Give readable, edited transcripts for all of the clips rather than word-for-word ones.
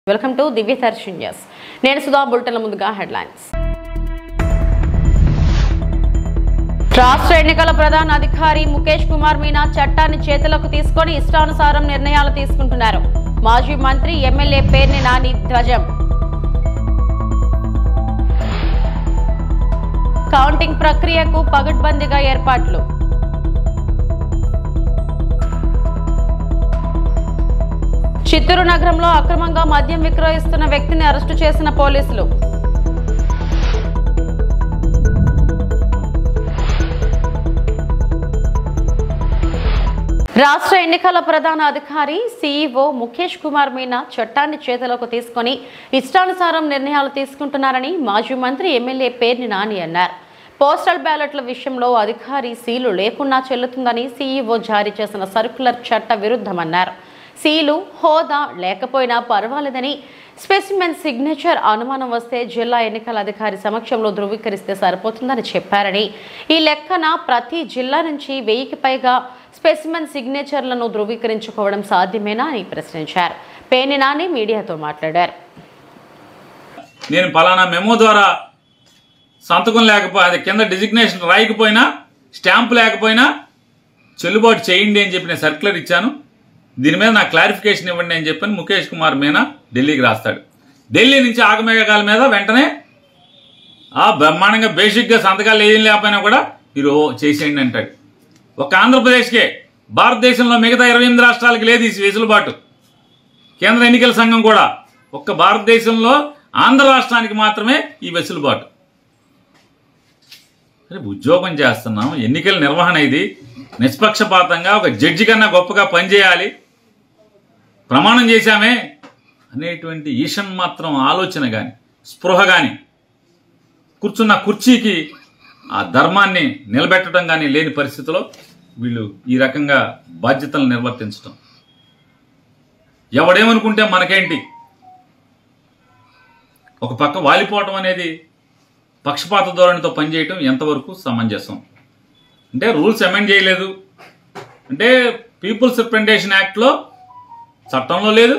Welcome to Divya Darshan news. నేను సుధా. బులెటిన్ల ముందుగా headlines. రాష్ట్ర ఎన్నికల ప్రధాన అధికారి ముఖేష్ కుమార్ మీనా చట్టాన్ని చేతులకు తీసుకొని ఇష్టానుసారం నిర్ణయాలు తీసుకుంటున్నారు. మాజీ మంత్రి ఎమ్మెల్యే పేర్ని నాని ధ్వజం. కౌంటింగ్ ప్రక్రియకు పగడ్బందీగా ఏర్పాట్లు. చిత్తూరు నగరంలో అక్రమంగా మద్యం విక్రయిస్తున్న వ్యక్తిని అరెస్టు చేసిన పోలీసులు. రాష్ట్ర ఎన్నికల ప్రధాన అధికారి సీఈఓ ముఖేష్ కుమార్ మీనా చట్టాన్ని చేతిలోకి తీసుకొని ఇష్టానుసారం నిర్ణయాలు తీసుకుంటున్నారని మాజీ మంత్రి ఎమ్మెల్యే పేర్ని నాని అన్నారు. పోస్టల్ బ్యాలెట్ల విషయంలో అధికారి సీలు లేకున్నా చెల్లుతుందని సీఈఓ జారీ చేసిన సర్క్యులర్ చట్ట విరుద్ధమన్నారు. సీలు హోదా లేకపోయినా పర్వాలేదని, స్పెసిమెన్ సిగ్నేచర్ అనుమానం వస్తే జిల్లా ఎన్నికల అధికారి సమక్షంలో ధృవీకరిస్తే సరిపోతుందని చెప్పారని, ఈ లెక్కన ప్రతి జిల్లా నుంచి 1000కి పైగా స్పెసిమెన్ సిగ్నేచర్లను ధృవీకరించుకోవడం సాధ్యమేనా అని ప్రశ్నించారు. పేర్ని నాని మీడియాతో మాట్లాడారు. నేను పలానా మెమో ద్వారా సంతకం లేకపోతే అది కింద డిజిగ్నేషన్ రాయకపోయినా, స్టాంపు లేకపోయినా చెల్లుబాటు చేయండి అని చెప్పి నేను సర్క్యులర్ ఇచ్చాను. దీని మీద నాకు క్లారిఫికేషన్ ఇవ్వండి అని చెప్పని ముఖేష్ కుమార్ మీనా ఢిల్లీకి రాస్తాడు. ఢిల్లీ నుంచి ఆగమేఘాల మీద వెంటనే బ్రహ్మాండంగా బేసిక్గా సంతకాలు ఏం లేకపోయినా కూడా మీరు చేసేయండి అంటాడు. ఒక ఆంధ్రప్రదేశ్కే, భారతదేశంలో మిగతా 28 రాష్ట్రాలకి లేదు ఈ వెసులుబాటు. కేంద్ర ఎన్నికల సంఘం కూడా ఒక్క భారతదేశంలో ఆంధ్ర రాష్ట్రానికి మాత్రమే ఈ వెసులుబాటు. ఉద్యోగం చేస్తున్నాం, ఎన్నికల నిర్వహణ ఇది, నిష్పక్షపాతంగా ఒక జడ్జి కన్నా గొప్పగా పనిచేయాలి, ప్రమాణం చేశామే అనేటువంటి ఈషన్ మాత్రం ఆలోచన కానీ స్పృహ కానీ, కూర్చున్న కుర్చీకి ఆ ధర్మాన్ని నిలబెట్టడం కానీ లేని పరిస్థితిలో వీళ్ళు ఈ రకంగా బాధ్యతలను నిర్వర్తించడం. ఎవడేమనుకుంటే మనకేంటి, ఒక పక్క వాలిపోవటం అనేది పక్షపాత ధోరణితో పనిచేయటం ఎంతవరకు సమంజసం? అంటే రూల్స్ అమెండ్ చేయలేదు అంటే పీపుల్స్ రిప్రజెంటేషన్ యాక్ట్లో చట్టంలో లేదు,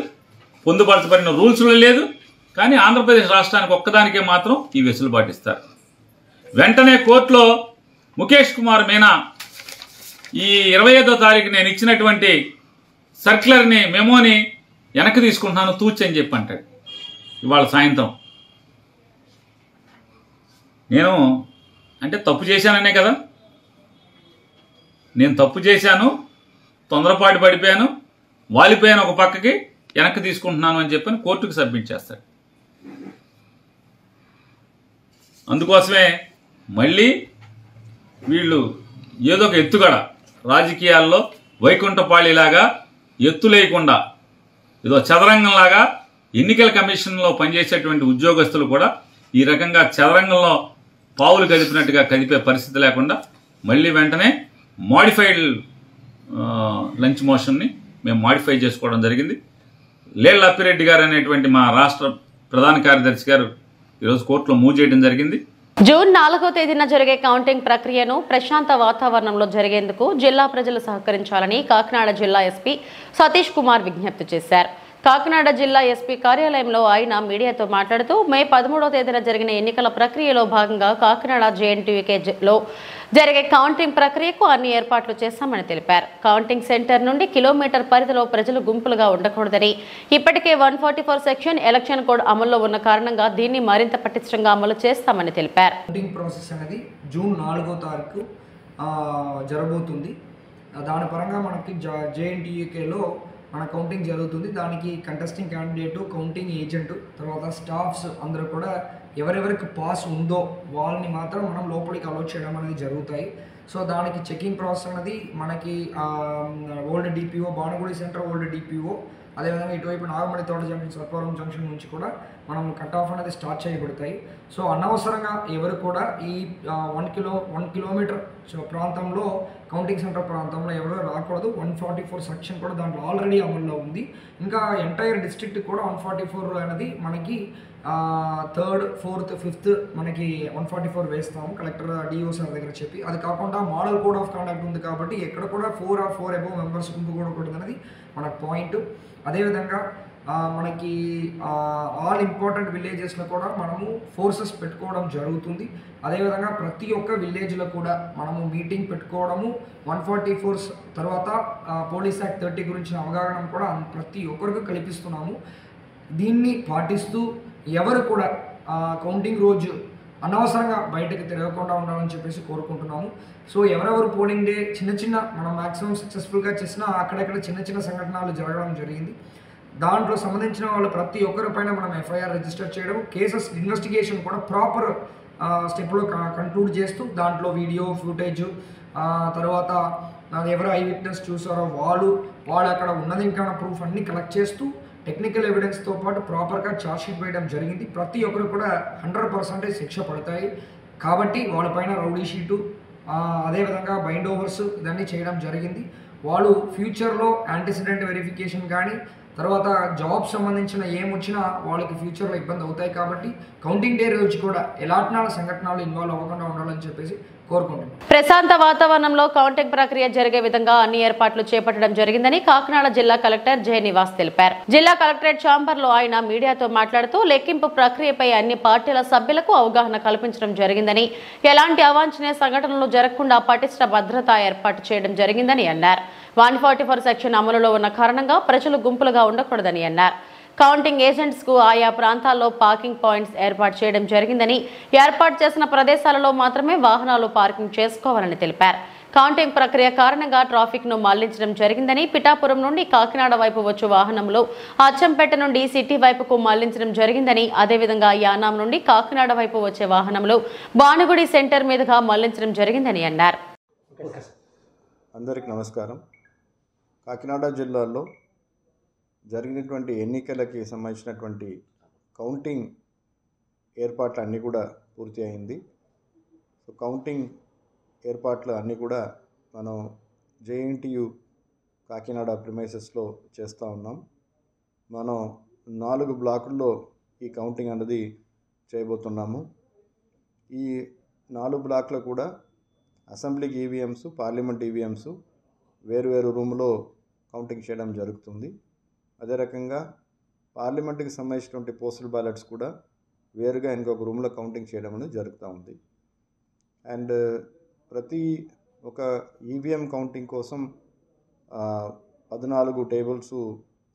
పొందుపరచబడిన రూల్స్లో లేదు. కానీ ఆంధ్రప్రదేశ్ రాష్ట్రానికి ఒక్కదానికే మాత్రం ఈ వెసులుబాటు ఇస్తారు. వెంటనే కోర్టులో ముఖేష్ కుమార్ మీనా ఈ 25వ తారీఖు నేను ఇచ్చినటువంటి సర్క్యులర్ని, మెమోని వెనక్కి తీసుకుంటున్నాను తూచి అని చెప్పి అంటాడు. ఇవాళ సాయంత్రం నేను అంటే తప్పు చేశాననే కదా, నేను తప్పు చేశాను, తొందరపాటు పడిపోయాను, వాలిపోయాను, ఒక పక్కకి వెనక్కి తీసుకుంటున్నాను అని చెప్పని కోర్టుకు సబ్మిట్ చేస్తాడు. అందుకోసమే మళ్ళీ వీళ్ళు ఏదో ఒక ఎత్తుగడ రాజకీయాల్లో వైకుంఠపాళిలాగా ఎత్తు లేకుండా ఏదో చదరంగంలాగా ఎన్నికల కమిషన్లో పనిచేసేటువంటి ఉద్యోగస్తులు కూడా ఈ రకంగా చదరంగంలో పావులు కదిపినట్టుగా కదిపే పరిస్థితి లేకుండా మళ్ళీ వెంటనే మోడిఫైడ్ లంచ్ మోషన్ని మేము మాడిఫై చేసుకోవడం జరిగింది. లేళ్ల అప్పిరెడ్డి గారు అనేటువంటి మా రాష్ట్ర ప్రధాన కార్యదర్శి గారు ఈరోజు కోర్టులో మూవ్ చేయడం జరిగింది. జూన్ 4వ తేదీన జరిగే కౌంటింగ్ ప్రక్రియను ప్రశాంత వాతావరణంలో జరిగేందుకు జిల్లా ప్రజలు సహకరించాలని కాకినాడ జిల్లా ఎస్పీ సతీష్ కుమార్ విజ్ఞప్తి చేశారు. కాకినాడ జిల్లా ఎస్పీ కార్యాలయంలో ఆయన మీడియాతో మాట్లాడుతూ మే 13వ తేదీన జరిగిన ఎన్నికల ప్రక్రియలో భాగంగా కాకినాడ JNTUలో జరిగే కౌంటింగ్ ప్రక్రియకు అన్ని ఏర్పాట్లు చేశామని తెలిపారు. కౌంటింగ్ సెంటర్ నుండి కిలోమీటర్ పరిధిలో ప్రజలు గుంపులుగా ఉండకూడదని, ఇప్పటికే 144 సెక్షన్ ఎలక్షన్ కోడ్ అమల్లో ఉన్న కారణంగా దీన్ని మరింత పటిష్టంగా అమలు చేస్తామని తెలిపారు. కౌంటింగ్ ప్రాసెస్ అనేది జూన్ 4వ తారీఖు జరగబోతుంది. దాని పరంగా మనకి JNTUలో మన కౌంటింగ్ జరుగుతుంది. దానికి కంటెస్టింగ్ క్యాండిడేటు, కౌంటింగ్ ఏజెంట్, తర్వాత స్టాఫ్స్ అందరూ కూడా ఎవరెవరికి పాస్ ఉందో వాళ్ళని మాత్రం మనం లోపలికి అలౌ చేయడం అనేది జరుగుతాయి. సో దానికి చెకింగ్ ప్రాసెస్ అనేది మనకి old DPO, Bhanugudi centre old DPO, అదేవిధంగా ఇటువైపు నాగమణి తోట జంక్షన్, సత్వరం జంక్షన్ నుంచి కూడా మనం కట్ ఆఫ్ అనేది స్టార్ట్ చేయబడతాయి. సో అనవసరంగా ఎవరు కూడా ఈ 1 కిలోమీటర్ ప్రాంతంలో, కౌంటింగ్ సెంటర్ ప్రాంతంలో ఎవరు రాకూడదు. 144 సెక్షన్ కూడా దాంట్లో ఆల్రెడీ అమల్లో ఉంది. ఇంకా ఎంటైర్ డిస్ట్రిక్ట్ కూడా 144 అనేది మనకి 3rd, 4th, 5th మనకి 144 వేస్తాము కలెక్టర్ DO సార్ దగ్గర చెప్పి. అది కాకుండా మోడల్ కోడ్ ఆఫ్ కండక్ట్ ఉంది కాబట్టి ఎక్కడ కూడా 4 or 4 అబోవ్ మెంబర్స్ గుంపు కూడా అనేది మన పాయింట్. అదేవిధంగా మనకి ఆల్ ఇంపార్టెంట్ విలేజెస్లో కూడా మనము ఫోర్సెస్ పెట్టుకోవడం జరుగుతుంది. అదేవిధంగా ప్రతి ఒక్క విలేజ్లో కూడా మనము మీటింగ్ పెట్టుకోవడము, 144 తర్వాత పోలీస్ యాక్ట్ 30 గురించిన అవగాహన కూడా ప్రతి ఒక్కరికి కల్పిస్తున్నాము. దీన్ని పాటిస్తూ ఎవరు కూడా కౌంటింగ్ రోజు అనవసరంగా బయటకు తిరగకుండా ఉండాలని చెప్పేసి కోరుకుంటున్నాము. సో ఎవరెవరు పోలింగ్ డే చిన్న మనం మ్యాక్సిమం సక్సెస్ఫుల్గా చేసినా అక్కడక్కడ చిన్న సంఘటనలు జరగడం జరిగింది. దాంట్లో సంబంధించిన వాళ్ళు ప్రతి ఒక్కరి పైన మనం ఎఫ్ఐఆర్ రిజిస్టర్ చేయడం, కేసెస్ ఇన్వెస్టిగేషన్ కూడా ప్రాపర్ స్టెప్లో కంక్లూడ్ చేస్తూ దాంట్లో వీడియో ఫుటేజ్ తర్వాత ఎవరు ఐ విట్నెస్ చూసారో వాళ్ళు అక్కడ ఉన్నది ఇంకా ప్రూఫ్ అన్నీ కలెక్ట్ చేస్తూ టెక్నికల్ ఎవిడెన్స్తో పాటు ప్రాపర్గా ఛార్జ్షీట్ వేయడం జరిగింది. ప్రతి ఒక్కరు కూడా 100% శిక్ష పడతాయి. కాబట్టి వాళ్ళపైన రౌడీ షీటు అదేవిధంగా బైండ్ ఓవర్స్ ఇదన్నీ చేయడం జరిగింది. వాళ్ళు ఫ్యూచర్లో యాంటిసిడెంట్ వెరిఫికేషన్ కానీ తర్వాత జాబ్ సంబంధించిన ఏమొచ్చినా వాళ్ళకి ఫ్యూచర్లో ఇబ్బంది అవుతాయి. కాబట్టి కౌంటింగ్ డే రోజు కూడా ఎలాంటి సంఘటనలు ఇన్వాల్వ్ అవ్వకుండా ఉండాలని చెప్పేసి కోరుకుంటున్నాం. ప్రశాంత వాతావరణంలో కౌంటింగ్ ప్రక్రియ జరిగే విధంగా అన్ని ఏర్పాట్లు చేపట్టడం జరిగిందని కాకినాడ జిల్లా కలెక్టర్ జె నివాస్ తెలిపారు. జిల్లా కలెక్టరేట్ ఛాంబర్ లో ఆయన మీడియాతో మాట్లాడుతూ లెక్కింపు ప్రక్రియపై అన్ని పార్టీల సభ్యులకు అవగాహన కల్పించడం జరిగిందని, ఎలాంటి అవాంఛనీయ సంఘటనలు జరగకుండా పటిష్ట భద్రత ఏర్పాటు చేయడం జరిగిందని అన్నారు. 144 సెక్షన్ అమలులో ఉన్న కారణంగా ప్రజలు గుంపులుగా ఉండకూడదని అన్నారు. కౌంటింగ్ ఏజెంట్స్ కు ఆయా ప్రాంతాల్లో పార్కింగ్ పాయింట్స్ ఏర్పాటు చేయడం జరిగిందని, ఏర్పాటు చేసిన ప్రదేశాలలో మాత్రమే వాహనాలు పార్కింగ్ చేసుకోవాలని తెలిపారు. కౌంటింగ్ ప్రక్రియ కారణంగా ట్రాఫిక్ ను మళ్లించడం జరిగిందని, పిఠాపురం నుండి కాకినాడ వైపు వచ్చు వాహనంలో అచ్చంపేట నుండి సిటీ వైపుకు మళ్లించడం జరిగిందని, అదేవిధంగా యానాం నుండి కాకినాడ వైపు వచ్చే వాహనంలో భానుగుడి సెంటర్ మీదుగా మళ్లించడం జరిగిందని అన్నారు. అందరికీ నమస్కారం. కాకినాడ జిల్లాలో జరిగినటువంటి ఎన్నికలకి సంబంధించినటువంటి కౌంటింగ్ ఏర్పాట్లు అన్నీ కూడా పూర్తి అయింది. సో కౌంటింగ్ ఏర్పాట్లు అన్నీ కూడా మనం జేఎన్టీయు కాకినాడ ప్రిమైసెస్లో చేస్తూ ఉన్నాం. మనం 4 బ్లాకుల్లో ఈ కౌంటింగ్ అనేది చేయబోతున్నాము. ఈ 4 బ్లాక్లో కూడా అసెంబ్లీకి ఈవీఎంస్, పార్లమెంట్ ఈవీఎంస్ వేరు రూమ్లో కౌంటింగ్ చేయడం జరుగుతుంది. అదే రకంగా పార్లమెంట్కి సంబంధించినటువంటి పోస్టల్ బ్యాలెట్స్ కూడా వేరుగా ఇంకొక రూమ్లో కౌంటింగ్ చేయడం అనేది జరుగుతూ ఉంది. అండ్ ప్రతి ఒక ఈవీఎం కౌంటింగ్ కోసం 14 టేబుల్స్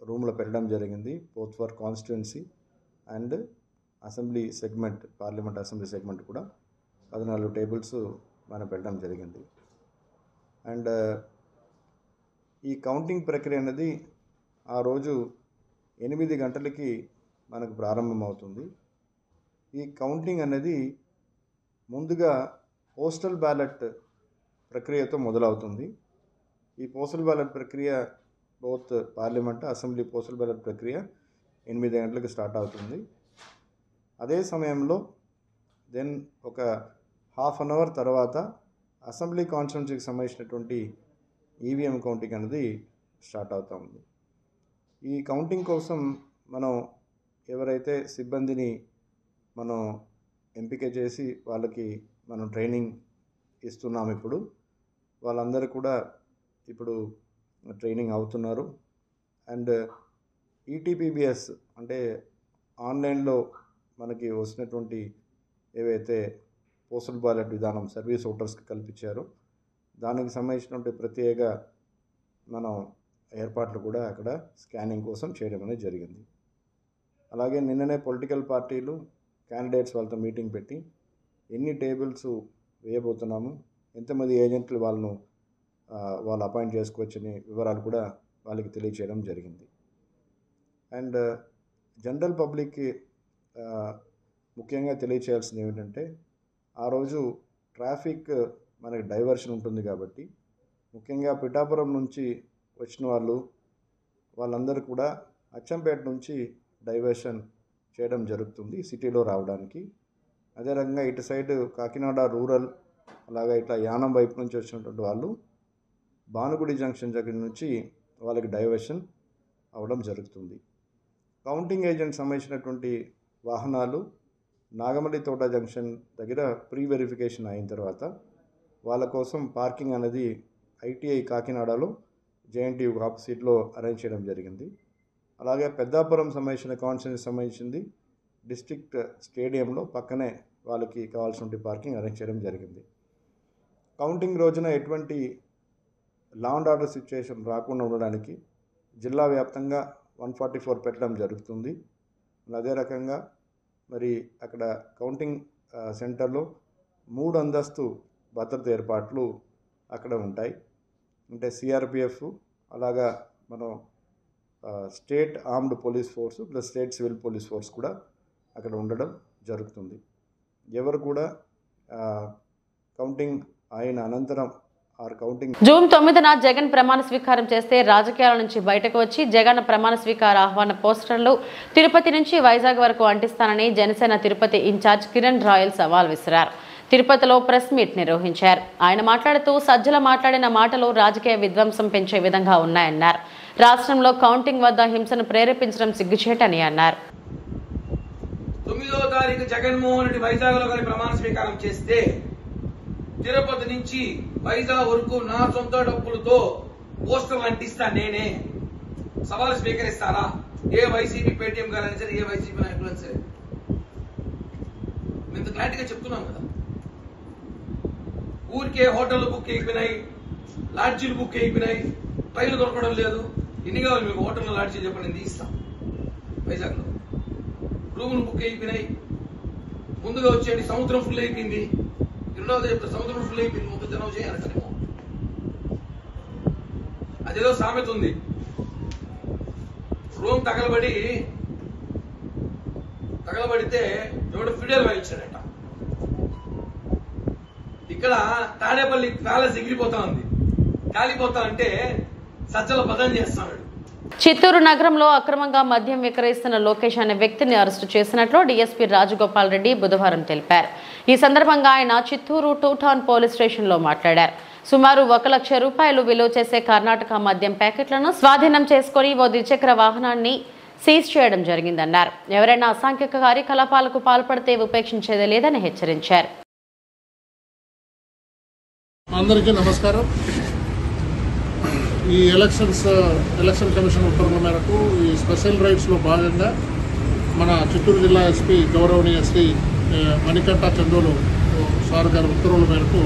రూమ్లో పెట్టడం జరిగింది. Both for constituency and assembly segment, parliament assembly segment కూడా 14 టేబుల్స్ మనం పెట్టడం జరిగింది. అండ్ ఈ కౌంటింగ్ ప్రక్రియ అనేది ఆ రోజు 8 గంటలకి మనకు ప్రారంభమవుతుంది. ఈ కౌంటింగ్ అనేది ముందుగా పోస్టల్ బ్యాలెట్ ప్రక్రియతో మొదలవుతుంది. ఈ పోస్టల్ బ్యాలెట్ ప్రక్రియ both parliament, assembly postal ballot ప్రక్రియ 8 గంటలకు స్టార్ట్ అవుతుంది. అదే సమయంలో దెన్ ఒక ½ అన్ అవర్ తర్వాత అసెంబ్లీ కాన్స్టిట్యుయెన్సీకి సంబంధించినటువంటి ఈవీఎం కౌంటింగ్ అనేది స్టార్ట్ అవుతూ ఉంది. ఈ కౌంటింగ్ కోసం మనం ఎవరైతే సిబ్బందిని మనం ఎంపిక చేసి వాళ్ళకి మనం ట్రైనింగ్ ఇస్తున్నాం, ఇప్పుడు వాళ్ళందరూ కూడా ఇప్పుడు ట్రైనింగ్ అవుతున్నారు. అండ్ ఈటీపీబీఎస్ అంటే ఆన్లైన్లో మనకి వస్తున్నటువంటి ఏవైతే పోస్టల్ బ్యాలెట్ విధానం సర్వీస్ ఓటర్స్కి కల్పించారో దానికి సంబంధించినటువంటి ప్రత్యేక మనం ఏర్పాట్లు కూడా అక్కడ స్కానింగ్ కోసం చేయడం అనేది జరిగింది. అలాగే నిన్ననే పొలిటికల్ పార్టీలు క్యాండిడేట్స్ వాళ్ళతో మీటింగ్ పెట్టి ఎన్ని టేబుల్స్ వేయబోతున్నాము, ఎంతమంది ఏజెంట్లు వాళ్ళు అపాయింట్ చేసుకోవచ్చని వివరాలు కూడా వాళ్ళకి తెలియచేయడం జరిగింది. అండ్ జనరల్ పబ్లిక్కి ముఖ్యంగా తెలియచేయాల్సింది ఏమిటంటే, ఆ రోజు ట్రాఫిక్ మనకి డైవర్షన్ ఉంటుంది కాబట్టి ముఖ్యంగా పిఠాపురం నుంచి వచ్చిన వాళ్ళందరూ కూడా అచ్చంపేట నుంచి డైవర్షన్ చేయడం జరుగుతుంది సిటీలో రావడానికి. అదే రకంగా ఇటు సైడ్ కాకినాడ రూరల్ అలాగే ఇట్లా యానం వైపు నుంచి వచ్చినటువంటి వాళ్ళు భానుగుడి జంక్షన్ దగ్గర నుంచి వాళ్ళకి డైవర్షన్ అవ్వడం జరుగుతుంది. కౌంటింగ్ ఏజెంట్ సంబంధించినటువంటి వాహనాలు నాగమల్లి తోట జంక్షన్ దగ్గర ప్రీ వెరిఫికేషన్ అయిన తర్వాత వాళ్ళ కోసం పార్కింగ్ అనేది ఐటీఐ కాకినాడలో జేఎన్టీయూ ఆపోజిట్లో అరేంజ్ చేయడం జరిగింది. అలాగే పెద్దాపురం సంబంధించిన కాన్స్టిట్యూన్సీకి సంబంధించింది డిస్ట్రిక్ట్ స్టేడియంలో పక్కనే వాళ్ళకి కావాల్సిన పార్కింగ్ అరేంజ్ చేయడం జరిగింది. కౌంటింగ్ రోజున ఎటువంటి లా అండ్ ఆర్డర్ సిచ్యుయేషన్ రాకుండా ఉండడానికి జిల్లా వ్యాప్తంగా 144 పెట్టడం జరుగుతుంది. అదే రకంగా మరి అక్కడ కౌంటింగ్ సెంటర్లో 3 అంతస్తు భద్రత ఏర్పాట్లు అక్కడ ఉంటాయి. అంటే సిఆర్పిఎఫ్, అలాగా మనం state armed police force plus state civil police force కూడా అక్కడ ఉండడం జరుగుతుంది. ఎవరు కూడా కౌంటింగ్ అయిన అనంతరం జూన్ 9న జగన్ ప్రమాణ స్వీకారం చేస్తే రాజకీయాల నుంచి బయటకు వచ్చి జగన్ ప్రమాణ స్వీకార ఆహ్వాన పోస్టర్లు తిరుపతి నుంచి వైజాగ్ వరకు అంటిస్తానని జనసేన తిరుపతి ఇన్ఛార్జ్ కిరణ్ రాయల్ సవాల్ విసిరారు. తిరుపతిలో ప్రెస్ మీట్ నిర్వహించారు. ఆయన మాట్లాడుతూ సజ్జల మాట్లాడిన మాటలు రాజకీయ విధ్వంసం పెంచే విధంగా ఉన్నాయన్నారు. రాష్ట్రంలో కౌంటింగ్ వద్ద హింసను ప్రేరేపించడం సిగ్గుచేటని అన్నారు. 9వ తారీఖు జగన్మోహన్ రెడ్డి వైజాగ్ లో ప్రమాణ స్వీకారం చేస్తే తిరుపతి నుంచి వైజాగ్ వరకు నా సొంత డబ్బులతో పోస్టర్లు అంటిస్తా నేనే. సవాలు స్వీకరిస్తారా? ఏ వైసీపీ పేటీఎం గారైనా సరే, ఏ వైసీపీ నాయకులైనా సరే. ఇంత క్లారిటీగా చెప్తున్నాం కదా. ఊరికే హోటళ్లు బుక్ అయిపోయినాయి, లాడ్జీలు బుక్ అయిపోయినాయి, ట్రైన్లు దొరకడం లేదు. ఎన్ని కావాలి మీకు హోటల్లో లాడ్జీలు చెప్పండి, నేను తీస్తాం. వైజాగ్ లో రూములు బుక్ అయిపోయినాయి. ముందుగా వచ్చేయండి, సముద్రం ఫుల్ అయిపోయింది. రెండవది చెప్తే సముద్రం ఫుల్ అయిపోయింది, ముందు జనం చేయాలంటారేమో. అదేదో సామెత ఉంది, రూమ్ తగలబడితే ఎవడో ఫిడేల్ వాయించాడట. ఇక్కడ తాడేపల్లి ప్యాలెస్ ఎగిరిపోతా ఉంది. కాలిపోతా అంటే సజ్జల బదం చేస్తాడు. చిత్తూరు నగరంలో అక్రమంగా మద్యం విక్రయిస్తున్న లోకేష్ అనే వ్యక్తిని అరెస్టు చేసినట్లు డీఎస్పీ రాజగోపాల్ రెడ్డి బుధవారం తెలిపారు. ఈ సందర్భంగా ఆయన చిత్తూరు 2 టౌన్ పోలీస్ స్టేషన్లో మాట్లాడారు. సుమారు 1 లక్ష రూపాయలు విలువ చేసే కర్ణాటక మద్యం ప్యాకెట్లను స్వాధీనం చేసుకుని ఓ ద్విచక్ర వాహనాన్ని సీజ్ చేయడం జరిగిందన్నారు. ఎవరైనా అసాంఘిక కార్యకలాపాలకు పాల్పడితే ఉపేక్షించేదే లేదని హెచ్చరించారు. అందరికీ నమస్కారం. ఈ ఎలక్షన్ కమిషన్ ఉత్తర్వుల మేరకు ఈ స్పెషల్ రైడ్స్లో భాగంగా మన చిత్తూరు జిల్లా ఎస్పీ గౌరవనీయ శ్రీ మణికంఠ చందోలు సార్ గారి ఉత్తర్వుల మేరకు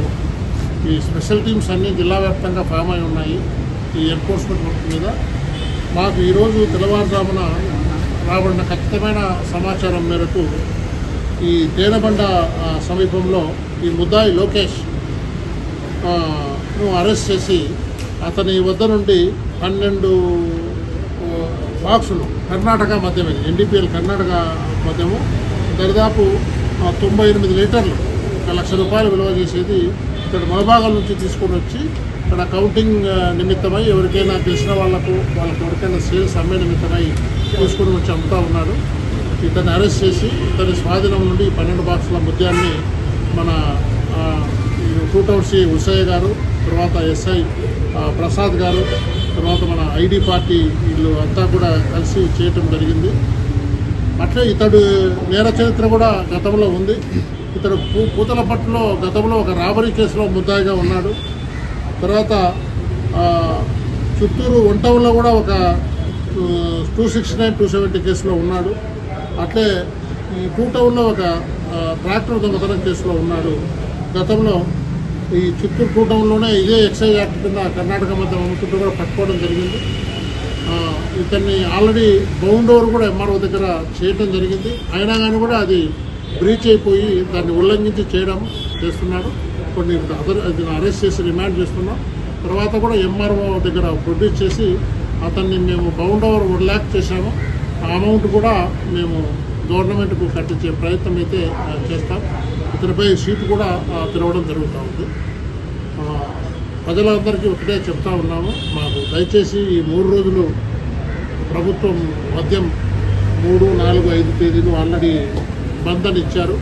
ఈ స్పెషల్ టీమ్స్ అన్నీ జిల్లా వ్యాప్తంగా ఫామ్ అయి ఉన్నాయి. ఈ ఎన్ఫోర్స్మెంట్ వర్క్ మీద మాకు ఈరోజు తెల్లవారుజామున రాబడిన ఖచ్చితమైన సమాచారం మేరకు ఈ తేనెబండ సమీపంలో ఈ ముద్దాయి లోకేష్ అరెస్ట్ చేసి అతని వద్ద నుండి 12 బాక్సులు కర్ణాటక మద్యం, ఎన్డీపీఎల్ కర్ణాటక మద్యము దాదాపు 98 లీటర్లు 1 లక్ష రూపాయలు విలువ చేసేది ఇక్కడ మొలబాగల నుంచి తీసుకొని వచ్చి ఇక్కడ కౌంటింగ్ నిమిత్తమై ఎవరికైనా తెలిసిన వాళ్ళకి ఎవరికైనా సేల్స్ అమ్మే నిమిత్తమై తీసుకొని వచ్చి అమ్ముతూ ఉన్నాడు. ఇతన్ని అరెస్ట్ చేసి ఇతని స్వాధీనం నుండి 12 బాక్సుల మద్యాన్ని మన 2 టౌన్ సి ఉసయ్య గారు, తర్వాత ఎస్ఐ ప్రసాద్ గారు, తర్వాత మన ఐడి పార్టీ వీళ్ళు అంతా కూడా కలిసి చేయటం జరిగింది. అట్లే ఇతడు నేర చరిత్ర కూడా గతంలో ఉంది. ఇతడు పూతలపట్టులో గతంలో ఒక రాబరీ కేసులో ముద్దాయిగా ఉన్నాడు. తర్వాత చిత్తూరు 1 టౌన్లో కూడా ఒక 269, 270 కేసులో ఉన్నాడు. అట్లే ఈ 2 టౌన్లో ఒక ట్రాక్టర్ దొంగతనం కేసులో ఉన్నాడు. గతంలో ఈ చిత్తూరు 2 టౌన్లోనే ఇదే ఎక్సైజ్ యాక్ట్ కింద కర్ణాటక మద్యం అమ్ముతుంటే కూడా పట్టుకోవడం జరిగింది. ఇతన్ని ఆల్రెడీ బౌండ్ ఓవర్ కూడా ఎంఆర్ఓ దగ్గర చేయడం జరిగింది. అయినా కానీ కూడా అది బ్రీచ్ అయిపోయి దాన్ని ఉల్లంఘించి చేస్తున్నాడు. కొన్ని అరెస్ట్ చేసి రిమాండ్ చేస్తున్నాం. తర్వాత కూడా ఎంఆర్ఓ దగ్గర ప్రొడ్యూస్ చేసి అతన్ని మేము బౌండ్ ఓవర్ 1 lakh చేశాము. ఆ అమౌంట్ కూడా మేము గవర్నమెంట్కు కట్టించే ప్రయత్నం అయితే చేస్తాం. ఇతనిపై సీటు కూడా తిరగడం జరుగుతూ ఉంది. ప్రజలందరికీ ఒకటే చెప్తా ఉన్నాము, మాకు దయచేసి ఈ 3 రోజులు ప్రభుత్వం మద్యం 3, 4, 5 తేదీలు ఆల్రెడీ బంద్ అని ఇచ్చారు.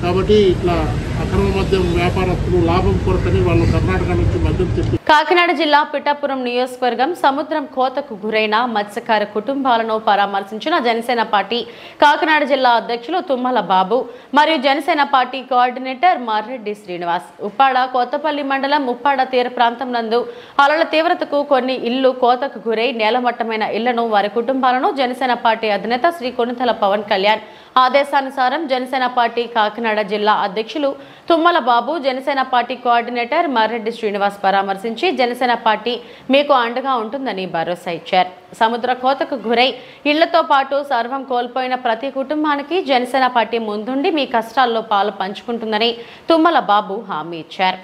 కాబట్టి ఇట్లా అక్రమ మద్యం వ్యాపారస్తులు లాభం కొరకని వాళ్ళు కర్ణాటక నుంచి మద్యం తెప్పి కాకినాడ జిల్లా పిఠాపురం నియోజకవర్గం సముద్రం కోతకు గురైన మత్స్యకార కుటుంబాలను పరామర్శించిన జనసేన పార్టీ కాకినాడ జిల్లా అధ్యక్షులు తుమ్మల బాబు మరియు జనసేన పార్టీ కోఆర్డినేటర్ మార్రెడ్డి శ్రీనివాస్. ఉప్పాడ కొత్తపల్లి మండలం ఉప్పాడ తీర ప్రాంతం నందు అలల తీవ్రతకు కొన్ని ఇళ్లు కోతకు గురై నేలమట్టమైన ఇళ్లను వారి కుటుంబాలను జనసేన పార్టీ అధినేత శ్రీ కొణితెల పవన్ కళ్యాణ్ ఆదేశానుసారం జనసేన పార్టీ కాకినాడ జిల్లా అధ్యక్షులు తుమ్మల బాబు, జనసేన పార్టీ కోఆర్డినేటర్ మార్రెడ్డి శ్రీనివాస్ పరామర్శించి జనసేన పార్టీ మీకు అండగా ఉంటుందని భరోసా ఇచ్చారు. సముద్ర కోతకు గురై ఇళ్లతో పాటు సర్వం కోల్పోయిన ప్రతి కుటుంబానికి జనసేన పార్టీ ముందుండి మీ కష్టాల్లో పాలు పంచుకుంటుందని తుమ్మల బాబు హామీ ఇచ్చారు.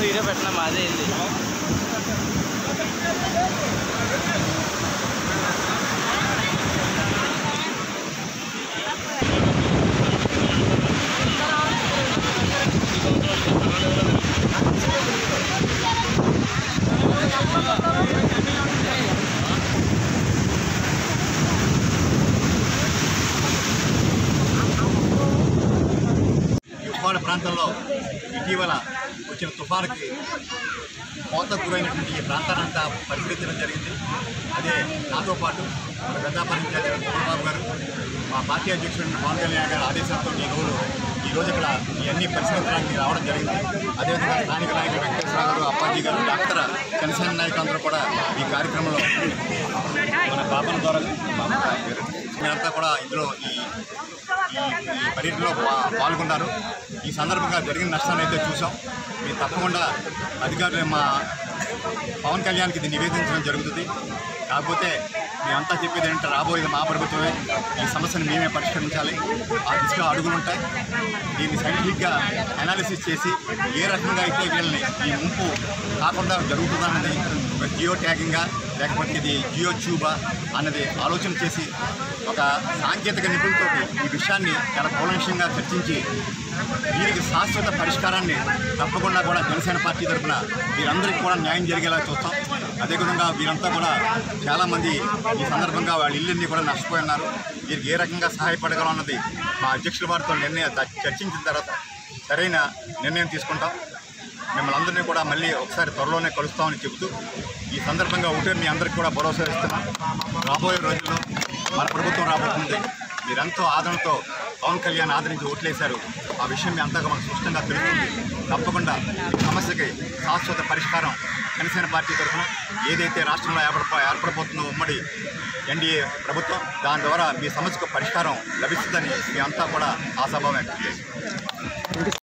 వీడియో పెట్టినా మాదే ఉప్పాడ ప్రాంతంలో ఇటీవల వచ్చిన తుఫానుకి కోతకు గురైనటువంటి ఈ ప్రాంతానంతా పరిశీలించడం జరిగింది. అదే నాతో పాటు పెద్దాపురం చంద్రబాబు గారు, మా పార్టీ అధ్యక్షుడు పవన్ కళ్యాణ్ గారి ఆదేశాలతో ఈరోజు ఇక్కడ ఇవన్నీ పరిశీలించడానికి రావడం జరిగింది. అదేవిధంగా స్థానిక నాయకులు వెంకటేశ్వర గారు, అప్పాజీ గారు, డాక్టర్ జనసేన నాయకులందరూ కూడా ఈ కార్యక్రమంలో మన బాబుల ద్వారా మేమంతా కూడా ఇందులో ఈ పర్యటనలో పాల్గొన్నారు. ఈ సందర్భంగా జరిగిన నష్టాన్ని అయితే చూసాం. మేము తప్పకుండా అధికారులు మా పవన్ కళ్యాణ్కి ఇది నివేదించడం జరుగుతుంది. కాకపోతే మేమంతా చెప్పేది ఏంటంటే రాబోయేది మా ప్రభుత్వమే, ఈ సమస్యను మేమే పరిష్కరించాలి. ఆ దిశగా అడుగులు ఉంటాయి. దీన్ని సైంటిఫిక్గా అనాలిసిస్ చేసి ఏ రకంగా అయితే వీళ్ళని ఈ ముంపు కాకుండా జరుగుతుందన్నది ఒక జియో ట్యాగింగా లేకపోతే ఇది జియో ట్యూబా అన్నది ఆలోచన చేసి ఒక సాంకేతిక నిపుణులతో ఈ విషయాన్ని చాలా కూలంకషంగా చర్చించి వీరికి శాశ్వత పరిష్కారాన్ని తప్పకుండా కూడా జనసేన పార్టీ తరఫున వీరందరికీ కూడా న్యాయం జరిగేలా చూస్తాం. అదేవిధంగా వీరంతా కూడా చాలామంది ఈ సందర్భంగా వాళ్ళ ఇళ్ళన్నీ కూడా నష్టపోయి ఉన్నారు. వీరికి ఏ రకంగా సహాయపడగలన్నది మా అధ్యక్షుల వారితో చర్చించిన తర్వాత సరైన నిర్ణయం తీసుకుంటాం. మిమ్మల్ని అందరినీ కూడా మళ్ళీ ఒకసారి త్వరలోనే కలుస్తామని చెబుతూ ఈ సందర్భంగా ఒకటే మీ అందరికీ కూడా భరోసా ఇస్తున్నాం. రాబోయే రోజుల్లో మన ప్రభుత్వం రాబోతుంది. మీరెంతో ఆదరణతో పవన్ కళ్యాణ్ ఆదరించి ఓట్లేశారు. ఆ విషయం మీ అంతా మనకు స్పష్టంగా తెలుస్తుంది. తప్పకుండా ఈ సమస్యకి శాశ్వత పరిష్కారం జనసేన పార్టీ తరఫున ఏదైతే రాష్ట్రంలో ఏర్పడబోతుందో ఉమ్మడి ఎన్డీఏ ప్రభుత్వం, దాని ద్వారా మీ సమస్యకు పరిష్కారం లభిస్తుందని మీ అంతా కూడా ఆశాభావం వ్యక్తం చేశారు.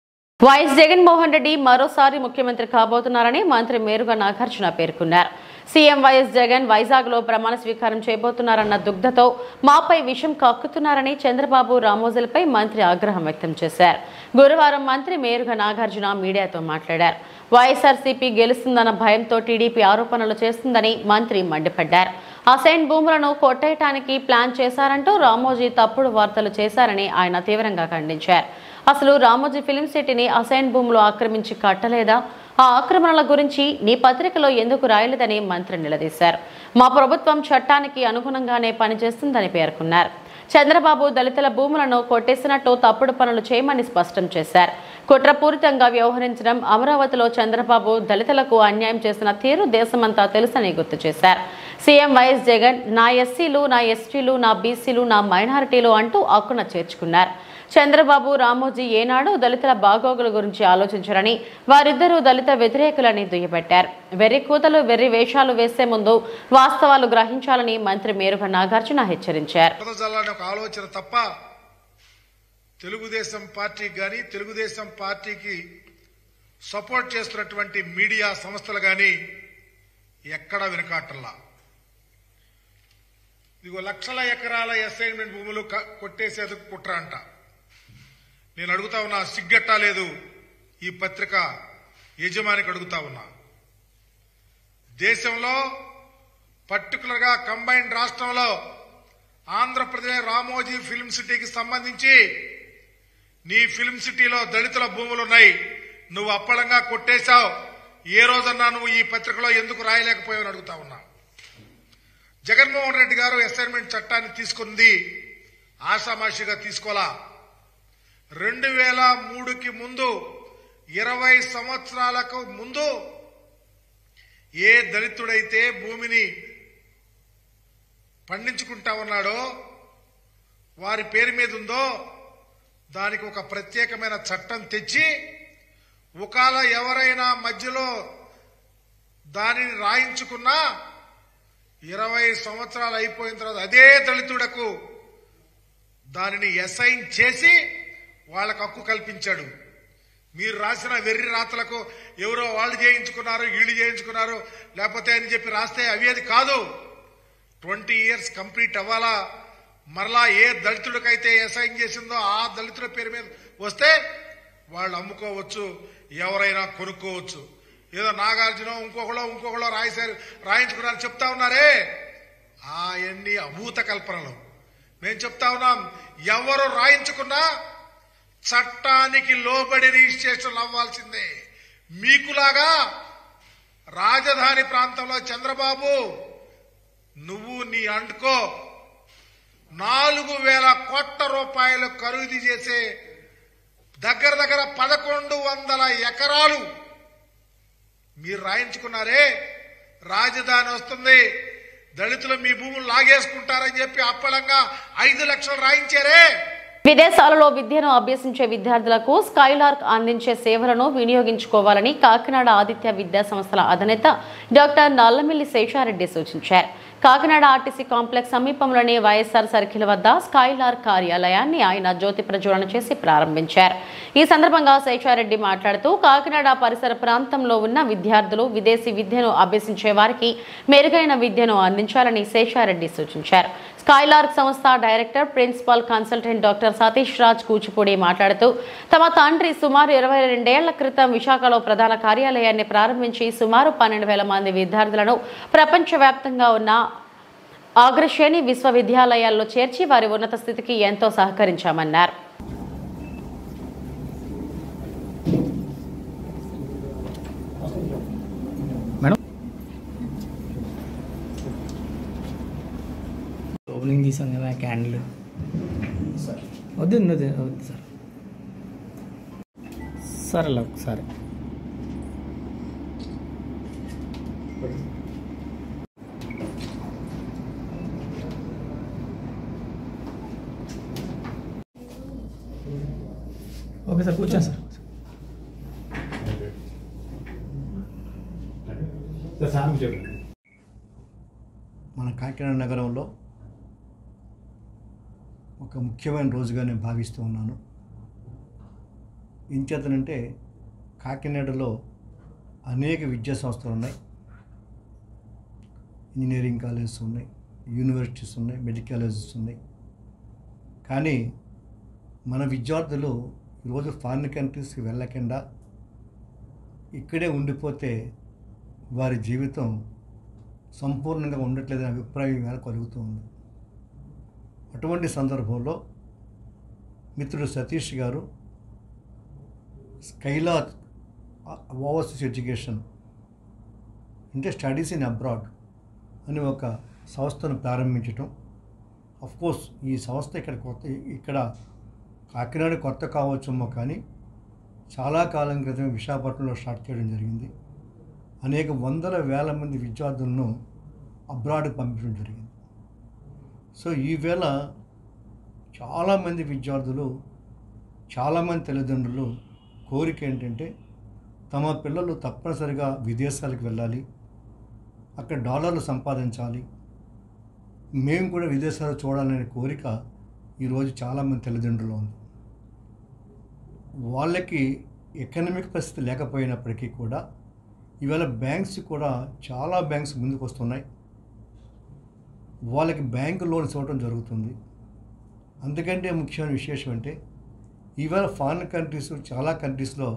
వైఎస్ జగన్మోహన్ రెడ్డి మరోసారి ముఖ్యమంత్రి కాబోతున్నారని మంత్రి మేరుగా నాగార్జున పేర్కొన్నారు. సీఎం వైఎస్ జగన్ వైజాగ్లో ప్రమాణ స్వీకారం చేయబోతున్నారన్న దుగ్ధతో మాపై విషం కక్కుతున్నారని చంద్రబాబు రామోజులపై మంత్రి ఆగ్రహం వ్యక్తం చేశారు. గురువారం మంత్రి మేరుగా నాగార్జున మీడియాతో మాట్లాడారు. వైఎస్ఆర్సీపీ గెలుస్తుందన్న భయంతో టీడీపీ ఆరోపణలు చేస్తుందని మంత్రి మండిపడ్డారు. అసైన్ భూములను కొట్టేయటానికి ప్లాన్ చేశారంటూ రామోజీ తప్పుడు వార్తలు చేశారని ఆయన తీవ్రంగా ఖండించారు. అసలు రామోజీ ఫిలిం సిటీని అసైన్ భూములు ఆక్రమించి కట్టలేదా? ఆ ఆక్రమణల గురించి నీ పత్రికలో ఎందుకు రాయలేదని మంత్రి నిలదీశారు. మా ప్రభుత్వం చట్టానికి అనుగుణంగానే పనిచేస్తుందని పేర్కొన్నారు. చంద్రబాబు దళితుల భూములను కొట్టేసినట్టు తప్పుడు పనులు చేయమని స్పష్టం చేశారు. కుట్రపూరితంగా వ్యవహరించడం, అమరావతిలో చంద్రబాబు దళితులకు అన్యాయం చేసిన తీరు దేశమంతా తెలుసని గుర్తు చేశారు. సీఎం వైఎస్ జగన్ నా ఎస్సీలు, నా ఎస్టీలు, నా బీసీలు, నా మైనారిటీలు అంటూ హక్కున చేర్చుకున్నారు. చంద్రబాబు, రామోజీ ఏనాడు దళితుల బాగోగుల గురించి ఆలోచించారని, వారిద్దరూ దళిత వ్యతిరేకులని దుయ్యబట్టారు. వెర్రి కూతలు, వెర్రి వేషాలు వేసే ముందు వాస్తవాలు గ్రహించాలని మంత్రి మేరుగ నాగార్జున హెచ్చరించారు. ఆలోచన తప్ప తెలుగుదేశం పార్టీకి కానీ, తెలుగుదేశం పార్టీకి సపోర్ట్ చేస్తున్నటువంటి మీడియా సంస్థలు కానీ ఎక్కడా వెనుకాటల్లా. ఇదిగో లక్షల ఎకరాల అసైన్మెంట్ భూములు కొట్టేసేందుకు కుట్ర అంట. నేను అడుగుతా ఉన్నా, సిగ్గట్టా లేదు ఈ పత్రిక యజమానికి అడుగుతా ఉన్నా. దేశంలో పర్టికులర్ గా కంబైన్డ్ రాష్ట్రంలో ఆంధ్రప్రదేశ్ రామోజీ ఫిల్మ్ సిటీకి సంబంధించి నీ ఫిల్మ్ సిటీలో దళితుల భూములున్నాయి, నువ్వు అప్పళంగా కొట్టేశావు. ఏ రోజన్నా నువ్వు ఈ పత్రికలో ఎందుకు రాయలేకపోయావని అడుగుతా ఉన్నా. జగన్మోహన్ రెడ్డి గారు అసైన్మెంట్ చట్టాన్ని తీసుకుంది ఆషామాషిగా తీసుకోలా. 2003కి ముందు 20 సంవత్సరాలకు ముందు ఏ దళితుడైతే భూమిని పండించుకుంటా ఉన్నాడో, వారి పేరు మీద ఉందో, దానికి ఒక ప్రత్యేకమైన చట్టం తెచ్చి ఒకవేళ ఎవరైనా మధ్యలో దానిని రాయించుకున్నా 20 సంవత్సరాలు అయిపోయిన తర్వాత అదే దళితుడకు దానిని అసైన్ చేసి వాళ్ళకు హక్కు కల్పించాడు. మీరు రాసిన వెర్రి రాతలకు ఎవరో వాళ్ళు చేయించుకున్నారు, వీళ్ళు చేయించుకున్నారు, లేకపోతే అని చెప్పి రాస్తే అవి కాదు. 20 years కంప్లీట్ అవ్వాలా. మరలా ఏ దళితుడికైతే అసైన్ చేసిందో ఆ దళితుల పేరు మీద వస్తే వాళ్ళు అమ్ముకోవచ్చు, ఎవరైనా కొనుక్కోవచ్చు. ఏదో నాగార్జున ఇంకొకళ్ళో రాయించుకున్నారు చెప్తా ఉన్నారే, అవన్నీ అభూత కల్పనలు. మేము చెప్తా ఉన్నాం, ఎవరు రాయించుకున్నా చట్టానికి లోబడి రిజిస్ట్రేషన్ అవ్వాల్సిందే. మీకులాగా రాజధాని ప్రాంతంలో చంద్రబాబు నువ్వు నీ అంటుకో 4,000 కోట్ల రూపాయలు ఖరీదు చేసే దగ్గర 1,100 ఎకరాలు మీరు రాయించుకున్నారే. రాజధాని వస్తుంది, దళితులు మీ భూములు లాగేసుకుంటారని చెప్పి అప్పలంగా 5 లక్షలు రాయించారే. విదేశాలలో విద్యను అభ్యసించే విద్యార్థులకు స్కైలార్క్ అందించే సేవలను వినియోగించుకోవాలని కాకినాడ ఆదిత్య విద్యా సంస్థల అధినేత డాక్టర్ నల్లమిల్లి శేషారెడ్డి సూచించారు. కాకినాడ ఆర్టీసీ కాంప్లెక్స్ సమీపంలోని వైఎస్ఆర్ సర్కిల్ వద్ద స్కైలార్క్ కార్యాలయాన్ని ఆయన జ్యోతి ప్రజ్వలన చేసి ప్రారంభించారు. ఈ సందర్భంగా శేషారెడ్డి మాట్లాడుతూ కాకినాడ పరిసర ప్రాంతంలో ఉన్న విద్యార్థులు విదేశీ విద్యను అభ్యసించే వారికి మెరుగైన విద్యను అందించాలని శేషారెడ్డి సూచించారు. స్కైలార్క్ సంస్థ director principal consultant doctor Satish Raj Kuchipudi మాట్లాడుతూ తమ తండ్రి సుమారు 22 ఏళ్ల క్రితం విశాఖలో ప్రధాన కార్యాలయాన్ని ప్రారంభించి సుమారు 12,000 మంది విద్యార్థులను ప్రపంచవ్యాప్తంగా ఉన్న అగ్రశ్రేణి విశ్వవిద్యాలయాల్లో చేర్చి వారి ఉన్నత స్థితికి ఎంతో సహకరించామన్నారు. ఓపెనింగ్ తీసాం కదా క్యాండిల్ వద్దు సార్. సరే ఒకసారి ఓకే సార్, కూర్చోండి సార్. మన కాకినాడ నగరంలో ఒక ముఖ్యమైన రోజుగా నేను భావిస్తూ ఉన్నాను. ఇంచేతనంటే కాకినాడలో అనేక విద్యా సంస్థలు ఉన్నాయి, ఇంజనీరింగ్ కాలేజెస్ ఉన్నాయి, యూనివర్సిటీస్ ఉన్నాయి, మెడికల్ కాలేజెస్ ఉన్నాయి. కానీ మన విద్యార్థులు ఈరోజు ఫారిన్ కంట్రీస్కి వెళ్ళకుండా ఇక్కడే ఉండిపోతే వారి జీవితం సంపూర్ణంగా ఉండట్లేదనే అభిప్రాయం వేళ కలుగుతూ ఉంది. అటువంటి సందర్భంలో మిత్రుడు సతీష్ గారు స్కైలార్క్ ఓవర్సీస్ ఎడ్యుకేషన్ అంటే స్టడీస్ ఇన్ అబ్రాడ్ అని ఒక సంస్థను ప్రారంభించటం. అఫ్కోర్స్ ఈ సంస్థ ఇక్కడ కాకినాడ కొత్త కావచ్చేమో, కానీ చాలా కాలం క్రితం విశాఖపట్నంలో స్టార్ట్ చేయడం జరిగింది. అనేక వందల వేల మంది విద్యార్థులను అబ్రాడ్కి పంపించడం జరిగింది. సో ఈవేళ చాలామంది విద్యార్థులు, చాలామంది తల్లిదండ్రులు కోరిక ఏంటంటే తమ పిల్లలు తప్పనిసరిగా విదేశాలకు వెళ్ళాలి, అక్కడ డాలర్లు సంపాదించాలి, మేము కూడా విదేశాలు చూడాలనే కోరిక ఈరోజు చాలామంది తల్లిదండ్రులు ఉంది. వాళ్ళకి ఎకనామిక్ పరిస్థితి లేకపోయినప్పటికీ కూడా ఈవేళ బ్యాంక్స్ కూడా చాలా బ్యాంక్స్ ముందుకు వస్తున్నాయి, వాళ్ళకి బ్యాంకు లోన్స్ ఇవ్వడం జరుగుతుంది. అందుకంటే ముఖ్యమైన విశేషం అంటే ఈవేళ ఫారిన్ కంట్రీస్, చాలా కంట్రీస్లో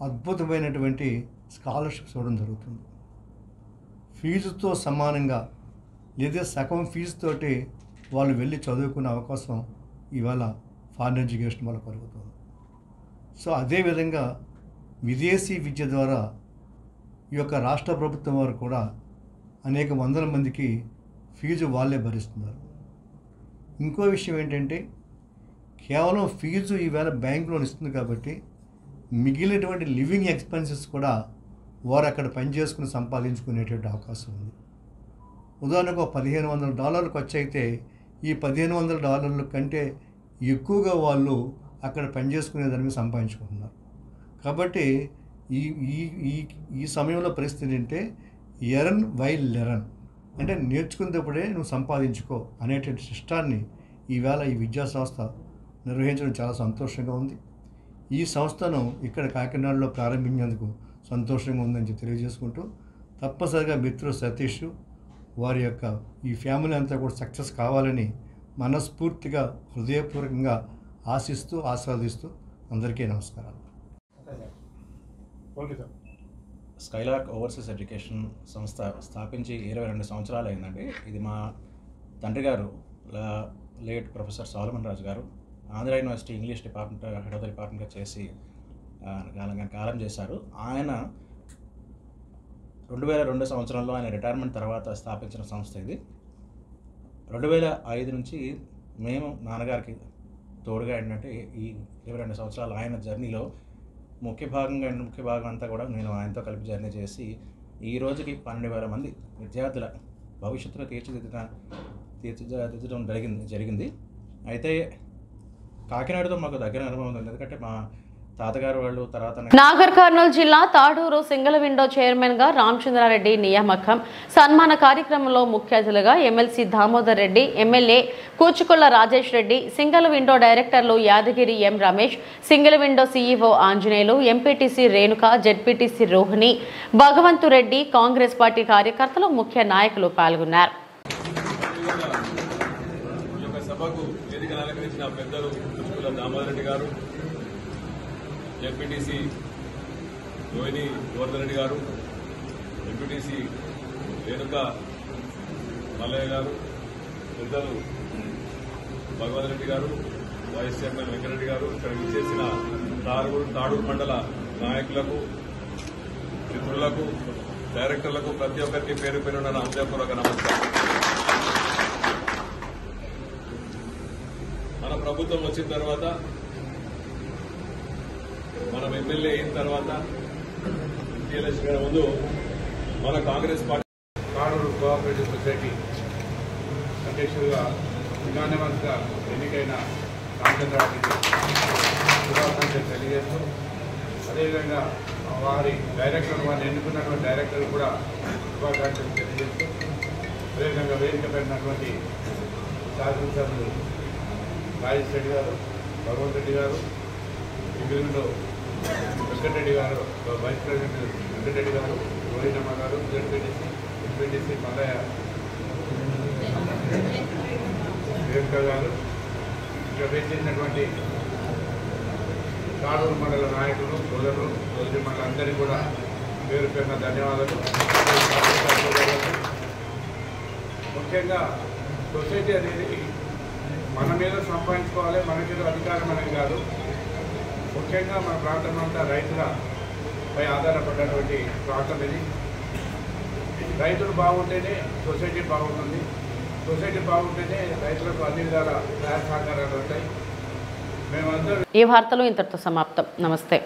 అద్భుతమైనటువంటి స్కాలర్షిప్స్ ఇవ్వడం జరుగుతుంది. ఫీజుతో సమానంగా లేదా సగం ఫీజుతోటి వాళ్ళు వెళ్ళి చదువుకునే అవకాశం ఇవాళ ఫారిన్ ఎడ్యుకేషన్ వల్ల కలుగుతుంది. సో అదేవిధంగా విదేశీ విద్య ద్వారా ఈ యొక్క రాష్ట్ర ప్రభుత్వం వారు కూడా అనేక వందల మందికి ఫీజు వాళ్ళే భరిస్తున్నారు. ఇంకో విషయం ఏంటంటే కేవలం ఫీజు ఈవేళ బ్యాంక్ లోన్ ఇస్తుంది కాబట్టి మిగిలినటువంటి లివింగ్ ఎక్స్పెన్సెస్ కూడా వారు అక్కడ పనిచేసుకుని సంపాదించుకునేటువంటి అవకాశం ఉంది. ఉదాహరణకు $1,500 ఖర్చు అయితే ఈ $1,500 కంటే ఎక్కువగా వాళ్ళు అక్కడ పనిచేసుకునే దాని మీద సంపాదించుకుంటున్నారు. కాబట్టి ఈ ఈ ఈ ఈ సమయంలో పరిస్థితి ఏంటంటే ఎర్న్ వైల్ లెర్న్, అంటే నేర్చుకునేటప్పుడే నువ్వు సంపాదించుకో అనేటువంటి సిస్టాన్ని ఈవేళ ఈ విద్యా సంస్థ నిర్వహించడం చాలా సంతోషంగా ఉంది. ఈ సంస్థను ఇక్కడ కాకినాడలో ప్రారంభించేందుకు సంతోషంగా ఉందని తెలియజేసుకుంటూ, తప్పనిసరిగా మిత్రుడు సతీష్ వారి యొక్క ఈ ఫ్యామిలీ అంతా కూడా సక్సెస్ కావాలని మనస్ఫూర్తిగా హృదయపూర్వకంగా ఆశిస్తూ ఆస్వాదిస్తూ అందరికీ నమస్కారాలు. స్కైలార్క్ ఓవర్సీస్ ఎడ్యుకేషన్ సంస్థ స్థాపించి 22 సంవత్సరాలు అయిందండి. ఇది మా తండ్రి గారు లేట్ ప్రొఫెసర్ సోలమన్ రాజు గారు Andhra university English department head of the డిపార్ట్మెంట్గా చేసి కాలం చేశారు. ఆయన 2002 సంవత్సరంలో ఆయన రిటైర్మెంట్ తర్వాత స్థాపించిన సంస్థ ఇది. 2005 నుంచి మేము నాన్నగారికి తోడుగా ఏంటంటే ఈ 22 సంవత్సరాలు ఆయన జర్నీలో ముఖ్య భాగం అంతా కూడా నేను ఆయనతో కలిపి జర్నీ చేసి ఈ రోజుకి 12,000 మంది విద్యార్థుల భవిష్యత్తులో తీర్చిదిద్దడం జరిగింది. అయితే కాకినాడతో మాకు దగ్గర అనుభవం ఉంది, ఎందుకంటే మా తాతగారు వాళ్ళు తర్వాత నాగర్ కర్నూలు జిల్లా తాడూరు సింగిల్ విండో చైర్మన్ గా రామచంద్రారెడ్డి నియామకం సన్మాన కార్యక్రమంలో ముఖ్య అతిథులుగా MLC Damodar Reddy, MLA Kuchukulla Rajesh Reddy, single window డైరెక్టర్లు Yadagiri M Ramesh, single window CEO Anjaneyulu, MPTC Renuka, ZPTC Rohini, Bhagavanthu Reddy, Congress party కార్యకర్తలు, ముఖ్య నాయకులు పాల్గొన్నారు. ఎంపీటీసీ రోహిణి గోవర్ధన్ రెడ్డి గారు, ఎంపీటీసీ రేణుక మల్లయ్య గారు, పెద్దలు భగవంత్ రెడ్డి గారు, వైస్ చైర్మన్ వెంకరెడ్డి గారు, ఇక్కడ విచ్చేసిన తాడూరు మండల నాయకులకు, మిత్రులకు, డైరెక్టర్లకు ప్రతి ఒక్కరికి పేరు పేరున హృదయపూర్వక నమస్కారం. మన ప్రభుత్వం వచ్చిన తర్వాత, మనం ఎమ్మెల్యే అయిన తర్వాత, ఎలక్షన్ ముందు మన Congress party Tadur cooperative society అధ్యక్షుడిగా యునానిమస్గా ఎన్నికైన రామచంద్రారెడ్డికి శుభాకాంక్షలు తెలియజేస్తూ, అదేవిధంగా వారిని ఎన్నుకున్నటువంటి డైరెక్టర్ కూడా శుభాకాంక్షలు తెలియజేస్తూ, అదేవిధంగా వేదిక పెట్టినటువంటి శాసనసభ్యులు రాజేష్ రెడ్డి గారు, భగవంత్ రెడ్డి గారు, ఇంగ్లీష్లో వెంకటరెడ్డి గారు, వైస్ ప్రెసిడెంట్ వెంకటరెడ్డి గారు, రోహిణమ్మ గారు, ఎంపీటీసీ మల్లయ్య రేణుక గారు, ఇక్కడ వేసినటువంటి తాడూరు మండల నాయకులు, సోదరులు, రోజు మండల అందరికీ కూడా పేరు పేరున ధన్యవాదాలు. ముఖ్యంగా సొసైటీ అనేది మన మీద సంపాదించుకోవాలి, మన మీద అధికారం అనేది కాదు. ముఖ్యంగా మన ప్రాంతం అంతా రైతులపై ఆధారపడినటువంటి ప్రాంతం ఇది. రైతులు బాగుంటేనే సొసైటీ బాగుంటుంది, సొసైటీ బాగుంటేనే రైతులకు అన్ని విధాల సహాయ సహకారాలు ఉంటాయి. మేమందరం ఈ వార్తలు ఇంతటితో సమాప్తం. నమస్తే.